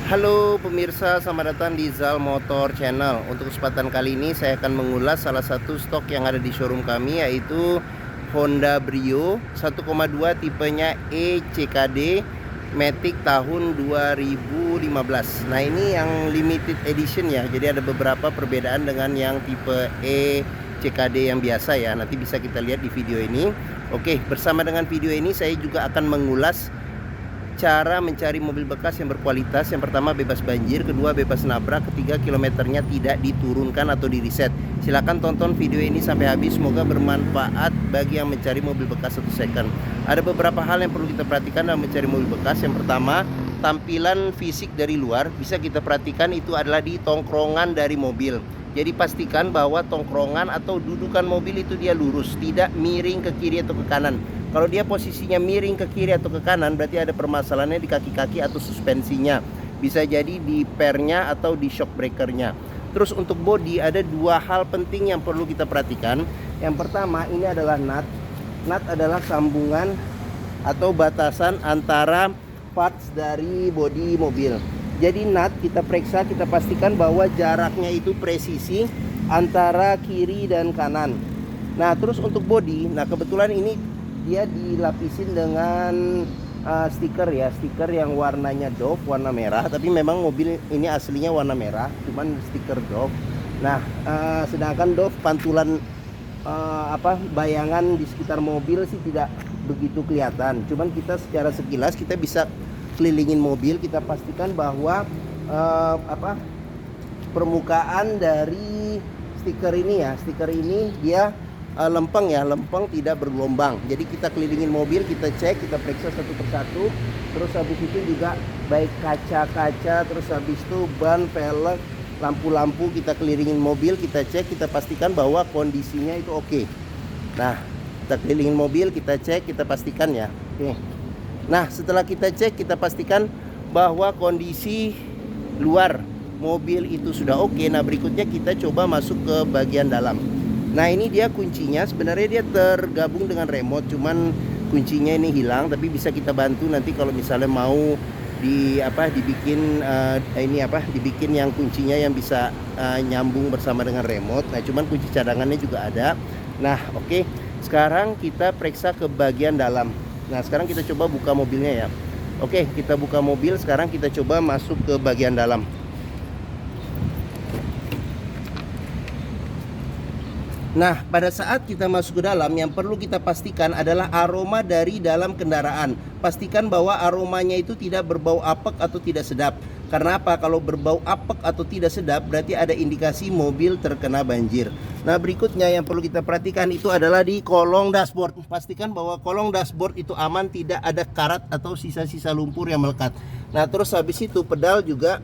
Halo pemirsa, selamat datang di Zal Motor Channel. Untuk kesempatan kali ini saya akan mengulas salah satu stok yang ada di showroom kami, yaitu Honda Brio 1,2 tipenya ECKD Matic tahun 2015. Nah, ini yang limited edition ya. Jadi ada beberapa perbedaan dengan yang tipe ECKD yang biasa ya. Nanti bisa kita lihat di video ini. Oke, bersama dengan video ini saya juga akan mengulas cara mencari mobil bekas yang berkualitas. Yang pertama bebas banjir, kedua bebas nabrak, ketiga kilometernya tidak diturunkan atau di reset. Silahkan tonton video ini sampai habis, semoga bermanfaat bagi yang mencari mobil bekas 1 second. Ada beberapa hal yang perlu kita perhatikan dalam mencari mobil bekas. Yang pertama, tampilan fisik dari luar bisa kita perhatikan itu adalah di tongkrongan dari mobil. Jadi pastikan bahwa tongkrongan atau dudukan mobil itu dia lurus, tidak miring ke kiri atau ke kanan. Kalau dia posisinya miring ke kiri atau ke kanan, berarti ada permasalahannya di kaki-kaki atau suspensinya. Bisa jadi di pernya atau di shock breakernya. Terus untuk bodi ada 2 hal penting yang perlu kita perhatikan. Yang pertama, ini adalah nut. Nut adalah sambungan atau batasan antara parts dari bodi mobil. Jadi nut kita periksa, kita pastikan bahwa jaraknya itu presisi antara kiri dan kanan. Nah, terus untuk bodi, nah kebetulan ini dia dilapisin dengan stiker ya, stiker yang warnanya Dove, warna merah. Tapi memang mobil ini aslinya warna merah, cuman stiker Dove. Nah, sedangkan Dove pantulan bayangan di sekitar mobil sih tidak begitu kelihatan. Cuman kita secara sekilas kita bisa kelilingin mobil, kita pastikan bahwa permukaan dari stiker ini ya, stiker ini dia lempeng ya, lempeng tidak bergelombang. Jadi kita kelilingin mobil, kita cek, kita periksa satu persatu. Terus habis itu juga baik kaca-kaca, terus habis itu ban, velg, lampu-lampu kita kelilingin mobil, kita cek, kita pastikan bahwa kondisinya itu oke. Nah, kita kelilingin mobil, kita cek, kita pastikan ya. Oke. Nah, setelah kita cek, kita pastikan bahwa kondisi luar mobil itu sudah oke. Nah, berikutnya kita coba masuk ke bagian dalam. Nah, ini dia kuncinya. Sebenarnya dia tergabung dengan remote, cuman kuncinya ini hilang. Tapi bisa kita bantu nanti kalau misalnya mau dibikin dibikin yang kuncinya yang bisa nyambung bersama dengan remote. Nah, cuman kunci cadangannya juga ada. Nah, oke. Sekarang kita periksa ke bagian dalam. Nah, sekarang kita coba buka mobilnya ya. Oke, kita buka mobil. Sekarang kita coba masuk ke bagian dalam. Nah, pada saat kita masuk ke dalam, yang perlu kita pastikan adalah aroma dari dalam kendaraan. Pastikan bahwa aromanya itu tidak berbau apek atau tidak sedap. Karena apa? Kalau berbau apek atau tidak sedap, berarti ada indikasi mobil terkena banjir. Nah, berikutnya yang perlu kita perhatikan itu adalah di kolong dashboard. Pastikan bahwa kolong dashboard itu aman, tidak ada karat atau sisa-sisa lumpur yang melekat. Nah, terus habis itu pedal juga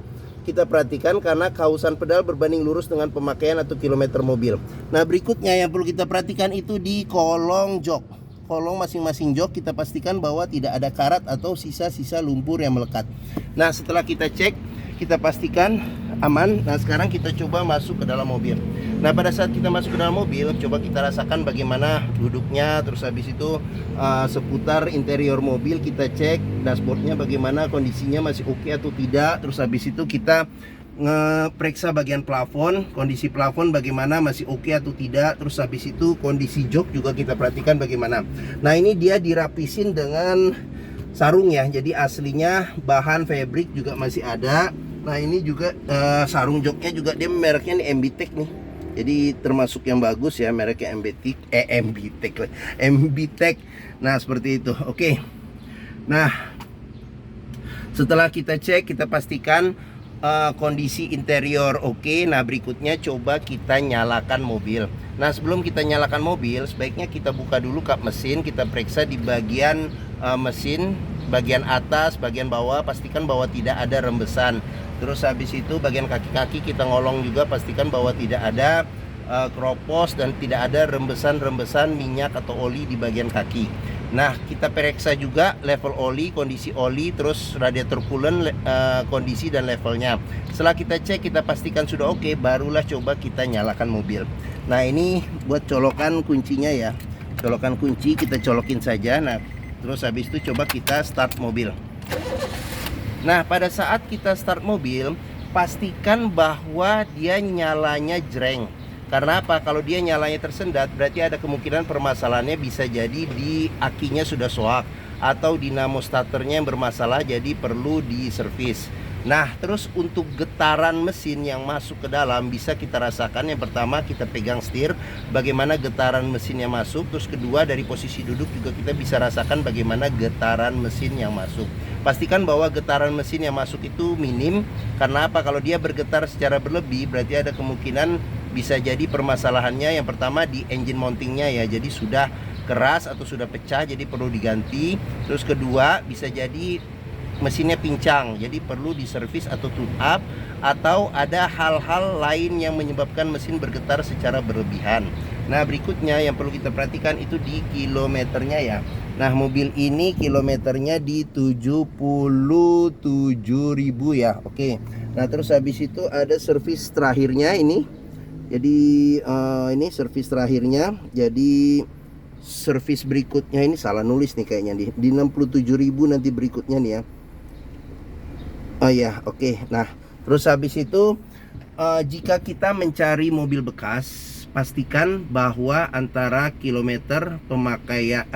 kita perhatikan karena kausan pedal berbanding lurus dengan pemakaian atau kilometer mobil. Nah, berikutnya yang perlu kita perhatikan itu di kolong jok. Kolong masing-masing jok kita pastikan bahwa tidak ada karat atau sisa-sisa lumpur yang melekat. Nah, setelah kita cek, kita pastikan aman. Nah, sekarang kita coba masuk ke dalam mobil. Nah, pada saat kita masuk ke dalam mobil, coba kita rasakan bagaimana duduknya. Terus habis itu seputar interior mobil kita cek, dashboardnya bagaimana, kondisinya masih oke atau tidak. Terus habis itu kita ngeperiksa bagian plafon, kondisi plafon bagaimana, masih oke atau tidak. Terus habis itu kondisi jok juga kita perhatikan bagaimana. Nah, ini dia dirapisin dengan sarung ya. Jadi aslinya bahan fabric juga masih ada. Nah, ini juga sarung joknya juga dia mereknya nih MBTEC nih. Jadi termasuk yang bagus ya, mereknya MBTEC. Nah, seperti itu. Oke. Nah, setelah kita cek, kita pastikan kondisi interior oke. Nah, berikutnya coba kita nyalakan mobil. Nah, sebelum kita nyalakan mobil, sebaiknya kita buka dulu kap mesin. Kita periksa di bagian mesin, bagian atas, bagian bawah. Pastikan bahwa tidak ada rembesan. Terus habis itu bagian kaki-kaki kita ngolong juga, pastikan bahwa tidak ada keropos dan tidak ada rembesan-rembesan minyak atau oli di bagian kaki. Nah, kita periksa juga level oli, kondisi oli, terus radiator coolant, kondisi dan levelnya. Setelah kita cek, kita pastikan sudah oke, barulah coba kita nyalakan mobil. Nah, ini buat colokan kuncinya ya. Colokan kunci kita colokin saja. Nah, terus habis itu coba kita start mobil. Nah, pada saat kita start mobil, pastikan bahwa dia nyalanya jreng. Karena apa? Kalau dia nyalanya tersendat, berarti ada kemungkinan permasalahannya bisa jadi di akinya sudah soak, atau dinamo starternya yang bermasalah, jadi perlu diservis. Nah, terus untuk getaran mesin yang masuk ke dalam bisa kita rasakan. Yang pertama, kita pegang setir, bagaimana getaran mesinnya masuk. Terus kedua, dari posisi duduk juga kita bisa rasakan bagaimana getaran mesin yang masuk. Pastikan bahwa getaran mesin yang masuk itu minim. Karena apa? Kalau dia bergetar secara berlebih, berarti ada kemungkinan bisa jadi permasalahannya yang pertama di engine mountingnya ya. Jadi sudah keras atau sudah pecah, jadi perlu diganti. Terus kedua, bisa jadi mesinnya pincang, jadi perlu diservis atau tune up, atau ada hal-hal lain yang menyebabkan mesin bergetar secara berlebihan. Nah, berikutnya yang perlu kita perhatikan itu di kilometernya ya. Nah, mobil ini kilometernya di 77.000 ya. Oke. Nah, terus habis itu ada servis terakhirnya ini. Jadi ini servis terakhirnya. Jadi servis berikutnya ini salah nulis nih kayaknya di 67.000 nanti berikutnya nih ya. Oh ya, oke. Nah, terus habis itu jika kita mencari mobil bekas, pastikan bahwa antara kilometer pemakaian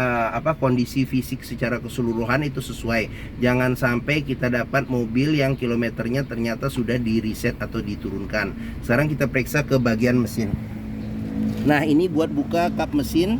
kondisi fisik secara keseluruhan itu sesuai. Jangan sampai kita dapat mobil yang kilometernya ternyata sudah di reset atau diturunkan. Sekarang kita periksa ke bagian mesin. Nah, ini buat buka kap mesin.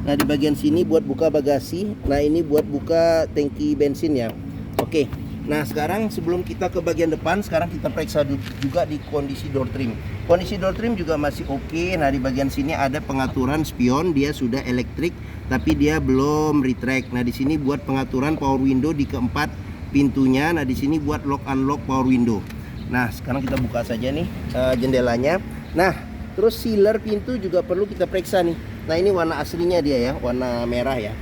Nah, di bagian sini buat buka bagasi. Nah, ini buat buka tangki bensin ya. Oke. Nah, sekarang sebelum kita ke bagian depan, sekarang kita periksa juga di kondisi door trim. Kondisi door trim juga masih oke. Nah, di bagian sini ada pengaturan spion, dia sudah elektrik tapi dia belum retract. Nah, di sini buat pengaturan power window di keempat pintunya. Nah, di sini buat lock unlock power window. Nah, sekarang kita buka saja nih jendelanya. Nah, terus sealer pintu juga perlu kita periksa nih. Nah, ini warna aslinya dia ya, warna merah ya.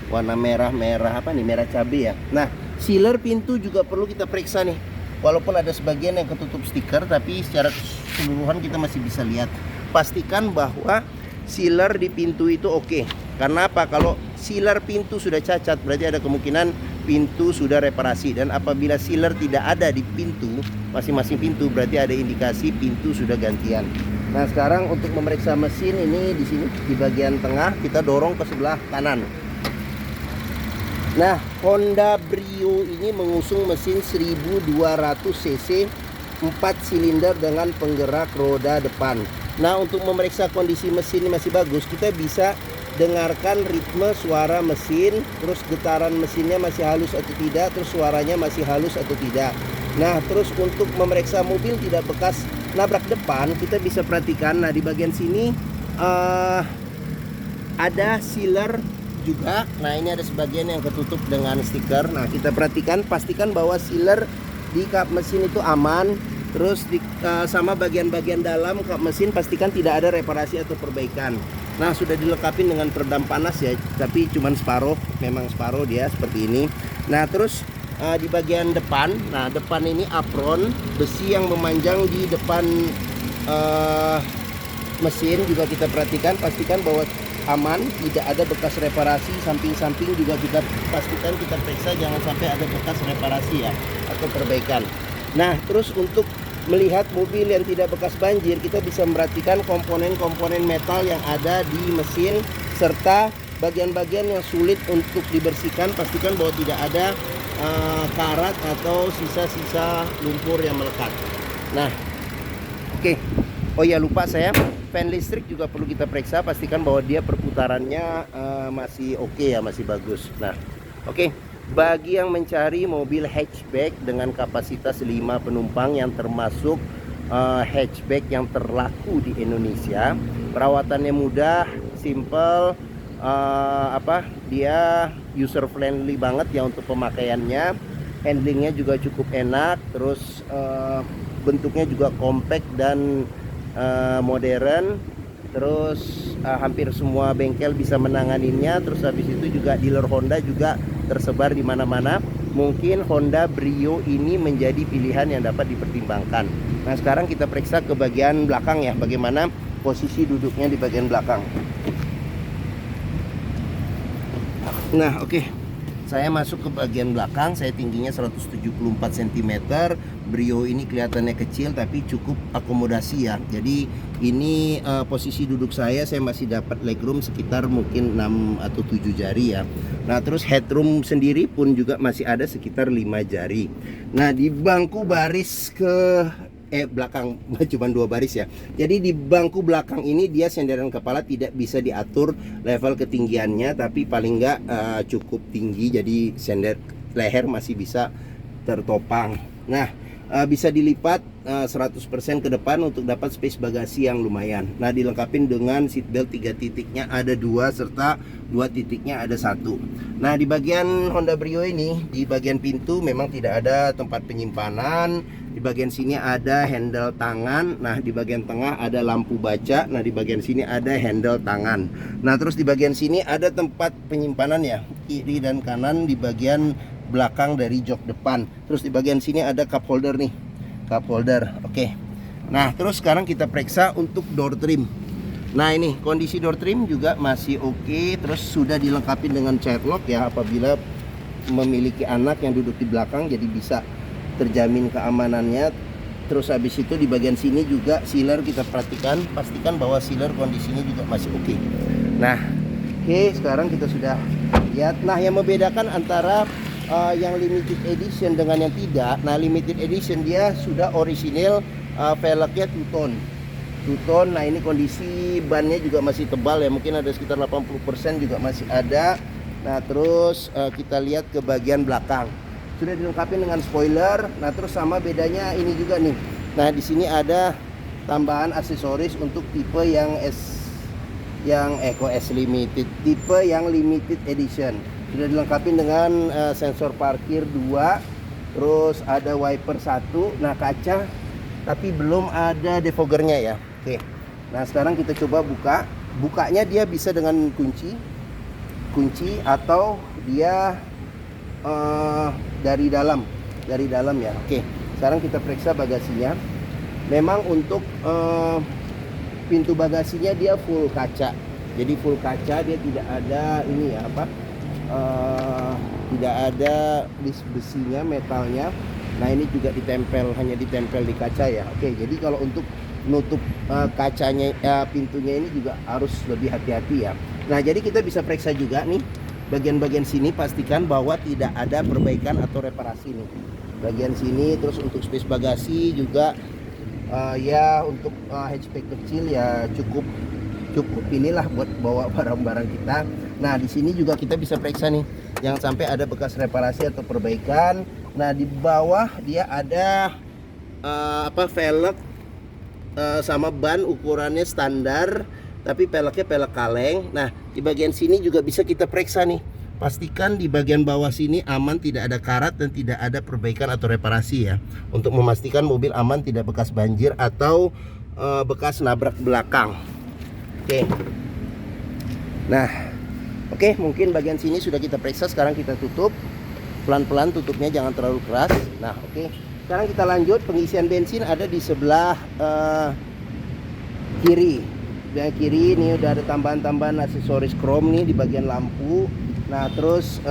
Warna merah apa nih? Merah cabai ya. Nah, sealer pintu juga perlu kita periksa nih. Walaupun ada sebagian yang ketutup stiker, tapi secara keseluruhan kita masih bisa lihat. Pastikan bahwa sealer di pintu itu oke. Karena apa? Kalau sealer pintu sudah cacat, berarti ada kemungkinan pintu sudah reparasi. Dan apabila sealer tidak ada di pintu, masing-masing pintu, berarti ada indikasi pintu sudah gantian. Nah, sekarang untuk memeriksa mesin ini di sini di bagian tengah, kita dorong ke sebelah kanan. Nah, Honda Brio ini mengusung mesin 1200 cc 4 silinder dengan penggerak roda depan. Nah, untuk memeriksa kondisi mesin ini masih bagus, kita bisa dengarkan ritme suara mesin, terus getaran mesinnya masih halus atau tidak, terus suaranya masih halus atau tidak. Nah, terus untuk memeriksa mobil tidak bekas nabrak depan, kita bisa perhatikan. Nah, di bagian sini ada sealer juga. Nah, ini ada sebagian yang ketutup dengan stiker. Nah, kita perhatikan, pastikan bahwa sealer di kap mesin itu aman. Terus sama bagian-bagian dalam kap mesin pastikan tidak ada reparasi atau perbaikan. Nah, sudah dilengkapi dengan peredam panas ya, tapi cuman separuh, memang separuh dia seperti ini. Nah, terus di bagian depan, nah depan ini apron besi yang memanjang di depan mesin juga kita perhatikan, pastikan bahwa aman, tidak ada bekas reparasi. Samping-samping juga kita pastikan, kita periksa jangan sampai ada bekas reparasi ya atau perbaikan. Nah, terus untuk melihat mobil yang tidak bekas banjir, kita bisa memperhatikan komponen-komponen metal yang ada di mesin serta bagian-bagian yang sulit untuk dibersihkan. Pastikan bahwa tidak ada karat atau sisa-sisa lumpur yang melekat. Nah, oke. Oh ya, lupa saya, fan listrik juga perlu kita periksa, pastikan bahwa dia perputarannya masih oke ya, masih bagus. Nah, oke. Bagi yang mencari mobil hatchback dengan kapasitas 5 penumpang yang termasuk hatchback yang terlaku di Indonesia, perawatannya mudah, simple, dia user friendly banget ya untuk pemakaiannya, handlingnya juga cukup enak, terus bentuknya juga compact dan modern. Terus hampir semua bengkel bisa menanganinya. Terus habis itu juga dealer Honda juga tersebar di mana-mana. Mungkin Honda Brio ini menjadi pilihan yang dapat dipertimbangkan. Nah, sekarang kita periksa ke bagian belakang ya, bagaimana posisi duduknya di bagian belakang. Nah, oke. Saya masuk ke bagian belakang, saya tingginya 174 cm. Brio ini kelihatannya kecil tapi cukup akomodasi ya. Jadi ini posisi duduk saya masih dapat legroom sekitar mungkin 6 atau 7 jari ya. Nah terus headroom sendiri pun juga masih ada sekitar 5 jari. Nah di bangku baris ke belakang cuma 2 baris ya. Jadi di bangku belakang ini dia senderan kepala tidak bisa diatur level ketinggiannya, tapi paling enggak cukup tinggi, jadi sender leher masih bisa tertopang. Nah bisa dilipat 100% ke depan untuk dapat space bagasi yang lumayan. Nah dilengkapi dengan seat belt 3 titiknya ada 2 serta 2 titiknya ada 1. Nah di bagian Honda Brio ini, di bagian pintu memang tidak ada tempat penyimpanan. Di bagian sini ada handle tangan. Nah di bagian tengah ada lampu baca. Nah di bagian sini ada handle tangan. Nah terus di bagian sini ada tempat penyimpanan ya, kiri dan kanan di bagian belakang dari jok depan. Terus di bagian sini ada cup holder nih, cup holder. Oke. Nah terus sekarang kita periksa untuk door trim. Nah ini kondisi door trim juga masih oke. Terus sudah dilengkapi dengan child lock ya, apabila memiliki anak yang duduk di belakang jadi bisa terjamin keamanannya. Terus habis itu di bagian sini juga sealer kita perhatikan, pastikan bahwa sealer kondisinya juga masih oke. Nah oke, sekarang kita sudah lihat. Nah yang membedakan antara yang limited edition dengan yang tidak, nah limited edition dia sudah orisinil velgnya 2 tone. Nah ini kondisi bannya juga masih tebal ya, mungkin ada sekitar 80% juga masih ada. Nah terus kita lihat ke bagian belakang sudah dilengkapi dengan spoiler. Nah terus sama bedanya ini juga nih. Nah di sini ada tambahan aksesoris untuk tipe yang S limited, tipe yang limited edition. Sudah dilengkapi dengan sensor parkir 2, terus ada wiper 1, nah kaca, tapi belum ada defoggernya ya. Oke. Nah sekarang kita coba buka. Bukanya dia bisa dengan kunci atau dia dari dalam ya. Oke, sekarang kita periksa bagasinya. Memang untuk pintu bagasinya dia full kaca. Jadi full kaca, dia tidak ada ini ya tidak ada list besinya, metalnya. Nah ini juga ditempel, hanya ditempel di kaca ya. Oke, jadi kalau untuk nutup kacanya pintunya ini juga harus lebih hati-hati ya. Nah jadi kita bisa periksa juga nih bagian-bagian sini, pastikan bahwa tidak ada perbaikan atau reparasi nih bagian sini. Terus untuk space bagasi juga ya untuk hatchback kecil ya cukup inilah buat bawa barang-barang kita. Nah di sini juga kita bisa periksa nih, jangan sampai ada bekas reparasi atau perbaikan. Nah di bawah dia ada velg sama ban ukurannya standar, tapi peleknya pelek kaleng. Nah di bagian sini juga bisa kita periksa nih, pastikan di bagian bawah sini aman, tidak ada karat dan tidak ada perbaikan atau reparasi ya, untuk memastikan mobil aman, tidak bekas banjir atau bekas nabrak belakang. Oke. Nah oke, mungkin bagian sini sudah kita periksa. Sekarang kita tutup pelan-pelan, tutupnya jangan terlalu keras. Nah oke, sekarang kita lanjut. Pengisian bensin ada di sebelah kiri. Yang kiri ini udah ada tambahan-tambahan aksesoris chrome nih di bagian lampu. Nah terus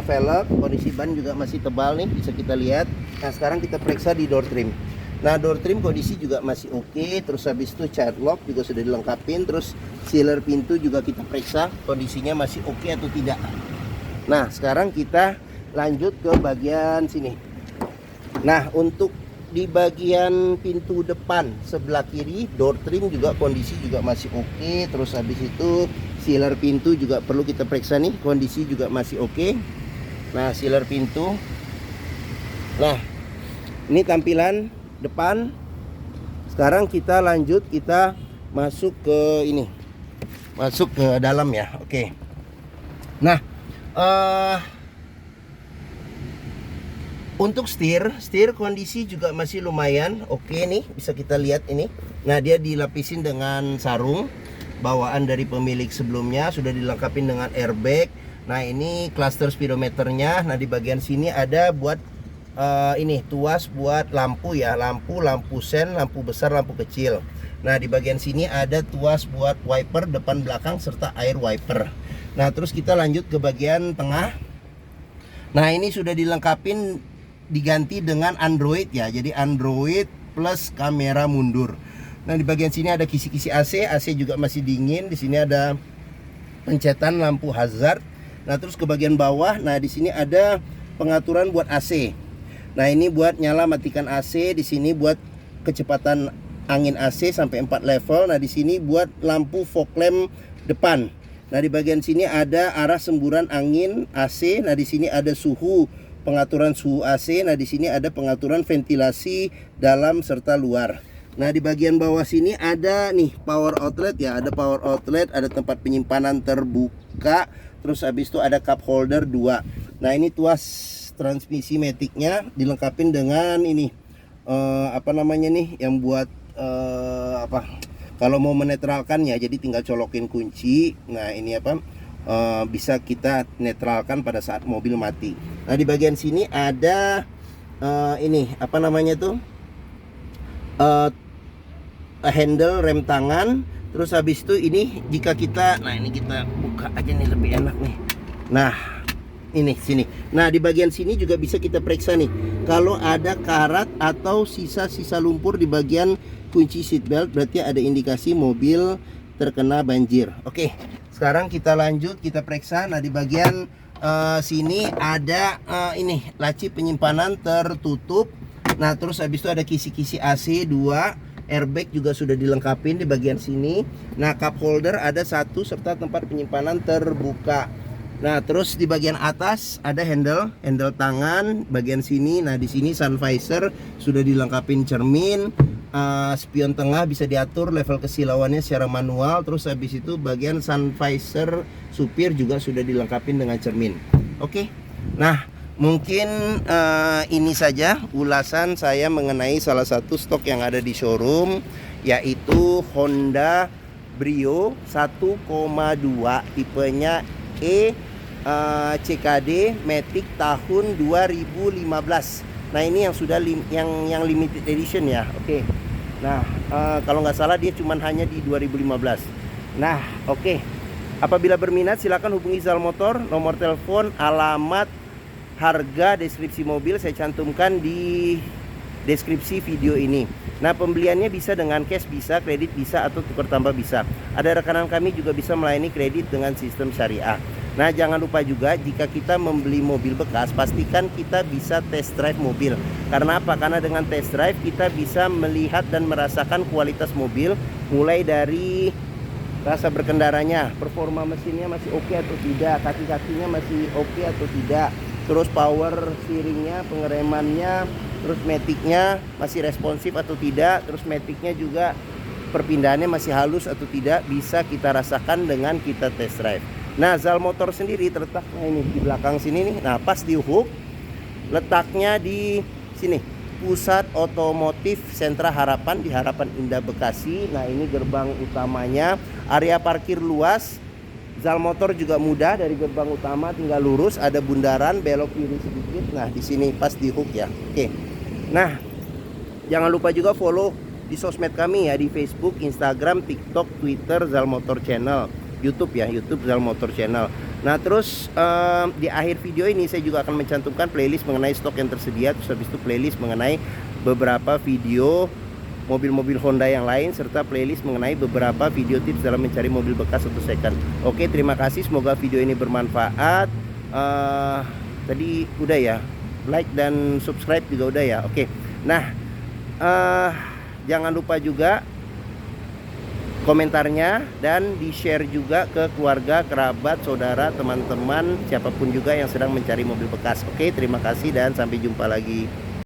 velg, kondisi ban juga masih tebal nih, bisa kita lihat. Nah sekarang kita periksa di door trim. Nah door trim kondisi juga masih oke. Terus habis itu child lock juga sudah dilengkapin. Terus sealer pintu juga kita periksa kondisinya masih oke atau tidak. Nah sekarang kita lanjut ke bagian sini. Nah untuk di bagian pintu depan sebelah kiri, door trim juga kondisi juga masih oke. Terus habis itu sealer pintu juga perlu kita periksa nih, kondisi juga masih oke. Nah sealer pintu. Nah ini tampilan depan. Sekarang kita lanjut, kita masuk ke ini, masuk ke dalam ya. Oke. Nah untuk setir kondisi juga masih lumayan oke nih, bisa kita lihat ini. Nah dia dilapisin dengan sarung bawaan dari pemilik sebelumnya, sudah dilengkapi dengan airbag. Nah ini cluster speedometernya. Nah di bagian sini ada buat ini tuas buat lampu ya, lampu sen, lampu besar, lampu kecil. Nah di bagian sini ada tuas buat wiper depan belakang serta air wiper. Nah terus kita lanjut ke bagian tengah. Nah, ini sudah dilengkapin, diganti dengan Android ya. Jadi Android plus kamera mundur. Nah, di bagian sini ada kisi-kisi AC. AC juga masih dingin. Di sini ada pencetan lampu hazard. Nah, terus ke bagian bawah, nah di sini ada pengaturan buat AC. Nah, ini buat nyala matikan AC. Di sini buat kecepatan angin AC sampai 4 level. Nah, di sini buat lampu fog lamp depan. Nah, di bagian sini ada arah semburan angin AC. Nah, di sini ada suhu, pengaturan suhu AC. Nah, di sini ada pengaturan ventilasi dalam serta luar. Nah, di bagian bawah sini ada nih power outlet ya, ada power outlet, ada tempat penyimpanan terbuka. Terus habis itu ada cup holder 2. Nah, ini tuas transmisi maticnya dilengkapi dengan ini apa namanya nih, yang buat kalau mau menetralkan ya, jadi tinggal colokin kunci. Nah, ini bisa kita netralkan pada saat mobil mati. Nah, di bagian sini ada ini apa namanya tuh, handle rem tangan. Terus habis itu ini jika kita, nah ini kita buka aja nih, lebih enak nih. Nah, ini sini. Nah, di bagian sini juga bisa kita periksa nih, kalau ada karat atau sisa-sisa lumpur di bagian kunci seatbelt, berarti ada indikasi mobil terkena banjir. Oke, sekarang kita lanjut, kita periksa. Nah, di bagian sini ada ini laci penyimpanan tertutup. Nah, terus habis itu ada kisi-kisi AC 2, airbag juga sudah dilengkapi di bagian sini. Nah, cup holder ada 1 serta tempat penyimpanan terbuka. Nah, terus di bagian atas ada handle tangan bagian sini. Nah, di sini sun visor sudah dilengkapi cermin. Spion tengah bisa diatur level kesilauannya secara manual. Terus habis itu bagian sun visor supir juga sudah dilengkapi dengan cermin. Oke. Nah, mungkin ini saja ulasan saya mengenai salah satu stok yang ada di showroom, yaitu Honda Brio 1,2 tipenya CKD Matic tahun 2015. Nah, ini yang sudah yang limited edition ya. Oke. Nah, kalau nggak salah dia cuman hanya di 2015. Nah, oke. Apabila berminat silakan hubungi Zal Motor. Nomor telepon, alamat, harga, deskripsi mobil saya cantumkan di deskripsi video ini. Nah, pembeliannya bisa dengan cash, bisa kredit, bisa atau tukar tambah bisa. Ada rekanan kami juga bisa melayani kredit dengan sistem syariah. Nah, jangan lupa juga jika kita membeli mobil bekas, pastikan kita bisa test drive mobil. Karena apa? Karena dengan test drive kita bisa melihat dan merasakan kualitas mobil, mulai dari rasa berkendaranya, performa mesinnya masih oke atau tidak, kaki-kakinya masih oke atau tidak, terus power steeringnya, pengeremannya, terus maticnya masih responsif atau tidak, terus maticnya juga perpindahannya masih halus atau tidak, bisa kita rasakan dengan kita test drive. Nah, Zal Motor sendiri terletaknya ini di belakang sini nih. Nah, pas di hook, letaknya di sini, Pusat Otomotif Sentra Harapan di Harapan Indah Bekasi. Nah, ini gerbang utamanya, area parkir luas. Zal Motor juga mudah, dari gerbang utama tinggal lurus, ada bundaran belok kiri sedikit. Nah, di sini pas di hook ya. Oke. Nah, jangan lupa juga follow di sosmed kami ya, di Facebook, Instagram, TikTok, Twitter, Zal Motor Channel, YouTube ya, YouTube Zal Motor Channel. Nah, terus di akhir video ini saya juga akan mencantumkan playlist mengenai stok yang tersedia. Terus habis itu playlist mengenai beberapa video mobil-mobil Honda yang lain, serta playlist mengenai beberapa video tips dalam mencari mobil bekas atau second. Oke, terima kasih, semoga video ini bermanfaat. Tadi udah ya, like dan subscribe juga udah ya. Oke. Nah, jangan lupa juga komentarnya dan di-share juga ke keluarga, kerabat, saudara, teman-teman, siapapun juga yang sedang mencari mobil bekas. Oke, terima kasih dan sampai jumpa lagi.